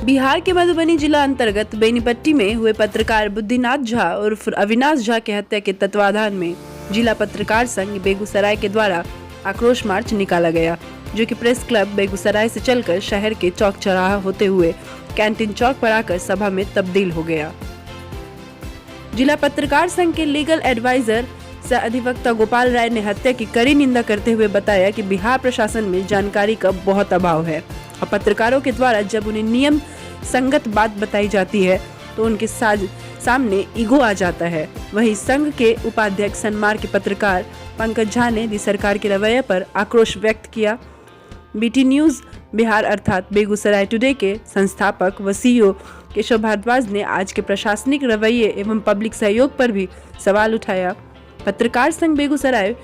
बिहार के मधुबनी जिला अंतर्गत बेनीपट्टी में हुए पत्रकार बुद्धिनाथ झा उर्फ अविनाश झा की हत्या के तत्वाधान में जिला पत्रकार संघ बेगूसराय के द्वारा आक्रोश मार्च निकाला गया, जो कि प्रेस क्लब बेगूसराय से चलकर शहर के चौक चौराहा होते हुए कैंटीन चौक पर आकर सभा में तब्दील हो गया। जिला पत्रकार संघ के लीगल एडवाइजर सह अधिवक्ता गोपाल राय ने हत्या की कड़ी निंदा करते हुए बताया कि बिहार प्रशासन में जानकारी का बहुत अभाव है और पत्रकारों के द्वारा जब उन्हें नियम संगत बात बताई जाती है तो उनके सामने ईगो आ जाता है। वहीं संघ के उपाध्यक्ष सन्मार्ग के पत्रकार पंकज झा ने दी सरकार के रवैये पर आक्रोश व्यक्त किया। बीटी न्यूज बिहार अर्थात बेगूसराय टुडे के संस्थापक व सीईओ केशव भारद्वाज ने आज के प्रशासनिक रवैये एवं पब्लिक सहयोग पर भी सवाल उठाया। पत्रकार संघ बेगूसराय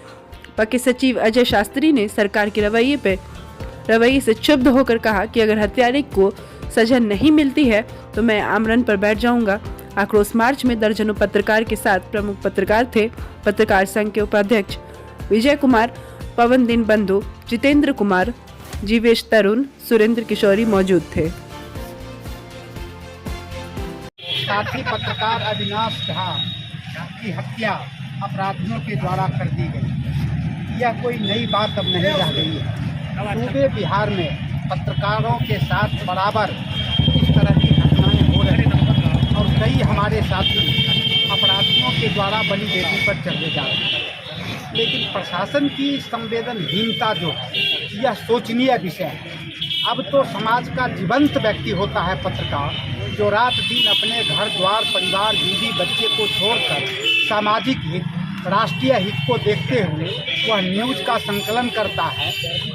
के सचिव अजय शास्त्री ने सरकार के रवैये से क्षुब्ध होकर कहा कि अगर हत्यारे को सजा नहीं मिलती है तो मैं आमरण पर बैठ जाऊंगा। आक्रोश मार्च में दर्जनों पत्रकार के साथ प्रमुख पत्रकार थे। पत्रकार संघ के उपाध्यक्ष विजय कुमार, पवन दिन बंधु, जितेंद्र कुमार, जीवेश तरुण, सुरेंद्र किशोरी मौजूद थे। साथी पत्रकार अविनाश झा की हत्या अपराधियों के द्वारा कर दी गई। यह कोई नई बात अब नहीं रह गई है। पूरे बिहार में पत्रकारों के साथ बराबर इस तरह की घटनाएं हो रही हैं और कई हमारे साथी अपराधियों के द्वारा बली बेटी पर चढ़े जा रहे हैं। लेकिन प्रशासन की संवेदनहीनता जो है यह शोचनीय विषय है। अब तो समाज का जीवंत व्यक्ति होता है पत्रकार, जो रात दिन अपने घर द्वार परिवार बीवी बच्चे को छोड़कर सामाजिक हित राष्ट्रीय हित को देखते हुए वह न्यूज़ का संकलन करता है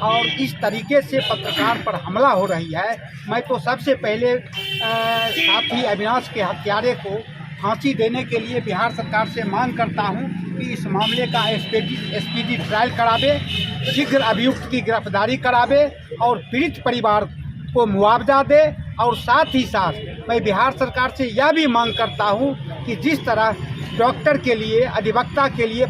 और इस तरीके से पत्रकार पर हमला हो रही है। मैं तो सबसे पहले साथी अविनाश के हत्यारे को फांसी देने के लिए बिहार सरकार से मांग करता हूं कि इस मामले का स्पीडी ट्रायल करावे, शीघ्र अभियुक्त की गिरफ्तारी करावे और पीड़ित परिवार को मुआवजा दे। और साथ ही साथ मैं बिहार सरकार से यह भी मांग करता हूं कि जिस तरह डॉक्टर के लिए, अधिवक्ता के लिए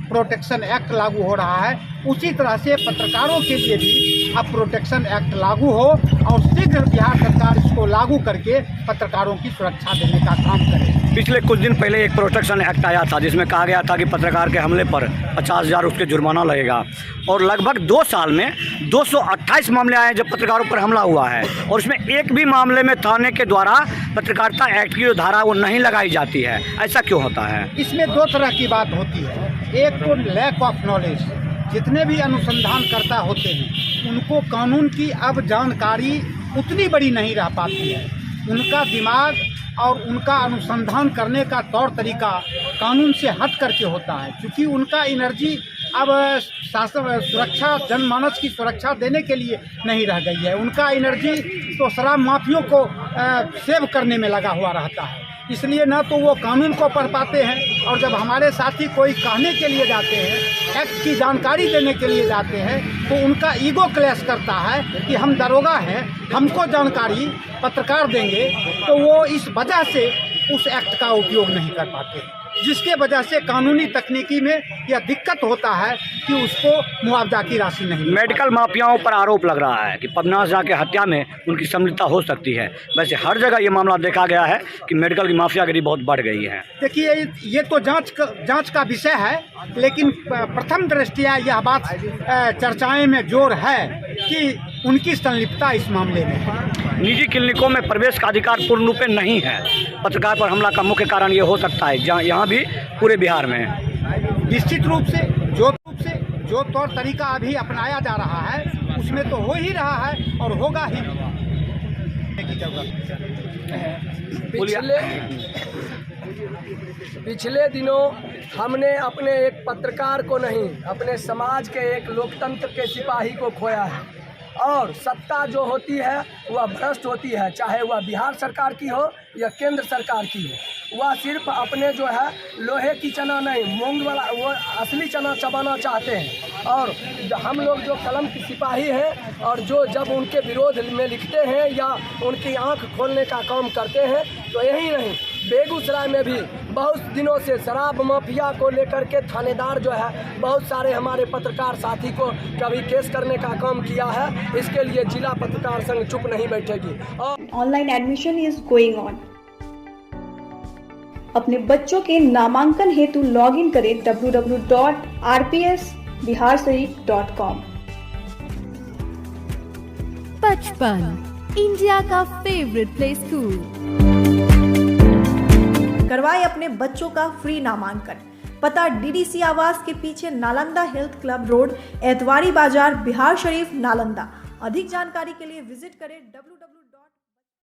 प्रोटेक्शन एक्ट लागू हो रहा है, उसी तरह से पत्रकारों के लिए भी अब प्रोटेक्शन एक्ट लागू हो और शीघ्र बिहार सरकार इसको लागू करके पत्रकारों की सुरक्षा देने का काम करे। पिछले कुछ दिन पहले एक प्रोटेक्शन एक्ट आया था जिसमें कहा गया था कि पत्रकार के हमले पर 50,000 उसके जुर्माना लगेगा और लगभग 2 साल में 228 मामले आए जब पत्रकारों पर हमला हुआ है और उसमें एक भी मामले में थाने के द्वारा पत्रकारिता एक्ट की जो धारा वो नहीं लगाई जाती है। ऐसा क्यों होता है? इसमें 2 तरह की बात होती है। एक तो लैक ऑफ नॉलेज, जितने भी अनुसंधानकर्ता होते हैं उनको कानून की अब जानकारी उतनी बड़ी नहीं रह पाती है। उनका दिमाग और उनका अनुसंधान करने का तौर तरीका कानून से हट करके होता है, क्योंकि उनका एनर्जी अब शासन सुरक्षा जनमानस की सुरक्षा देने के लिए नहीं रह गई है। उनका एनर्जी तो शराब माफियों को सेव करने में लगा हुआ रहता है। इसलिए ना तो वो कानून को पढ़ पाते हैं और जब हमारे साथी कोई कहने के लिए जाते हैं, एक्ट की जानकारी देने के लिए जाते हैं, तो उनका ईगो क्लैश करता है कि हम दरोगा हैं, हमको जानकारी पत्रकार देंगे, तो वो इस वजह से उस एक्ट का उपयोग नहीं कर पाते, जिसके वजह से कानूनी तकनीकी में यह दिक्कत होता है कि उसको मुआवजा की राशि नहीं। मेडिकल माफियाओं पर आरोप लग रहा है कि अविनाश झा के हत्या में उनकी सम्मिलितता हो सकती है। वैसे हर जगह ये मामला देखा गया है कि मेडिकल की माफियागिरी बहुत बढ़ गई है। देखिए, ये तो जांच का विषय है, लेकिन प्रथम दृष्टया यह बात चर्चाएं में जोर है कि उनकी संलिप्तता इस मामले में है। निजी क्लिनिकों में प्रवेश का अधिकार पूर्ण रूप में नहीं है। पत्रकार पर हमला का मुख्य कारण ये हो सकता है, जहाँ यहाँ भी पूरे बिहार में निश्चित रूप से जो तौर तरीका अभी अपनाया जा रहा है उसमें तो हो ही रहा है और होगा ही। पिछले दिनों हमने अपने एक पत्रकार को नहीं, अपने समाज के एक लोकतंत्र के सिपाही को खोया है। और सत्ता जो होती है वह भ्रष्ट होती है, चाहे वह बिहार सरकार की हो या केंद्र सरकार की हो। वह सिर्फ अपने जो है लोहे की चना नहीं, मूंग वाला वो असली चना चबाना चाहते हैं। और हम लोग जो कलम की सिपाही हैं और जो जब उनके विरोध में लिखते हैं या उनकी आंख खोलने का काम करते हैं, तो यही नहीं बेगूसराय में भी बहुत दिनों से शराब माफिया को लेकर के थानेदार जो है बहुत सारे हमारे पत्रकार साथी को कभी केस करने का काम किया है। इसके लिए जिला पत्रकार संघ चुप नहीं बैठेगी। और online admission is going on. अपने बच्चों के नामांकन हेतु लॉग इन करें www.rpsbiharsharif.com। बचपन इंडिया का फेवरेट प्ले स्कूल। करवाएं अपने बच्चों का फ्री नामांकन। पता डीडीसी आवास के पीछे, Nalanda health club road, Etwari बाजार, बिहार शरीफ, नालंदा। अधिक जानकारी के लिए विजिट करें www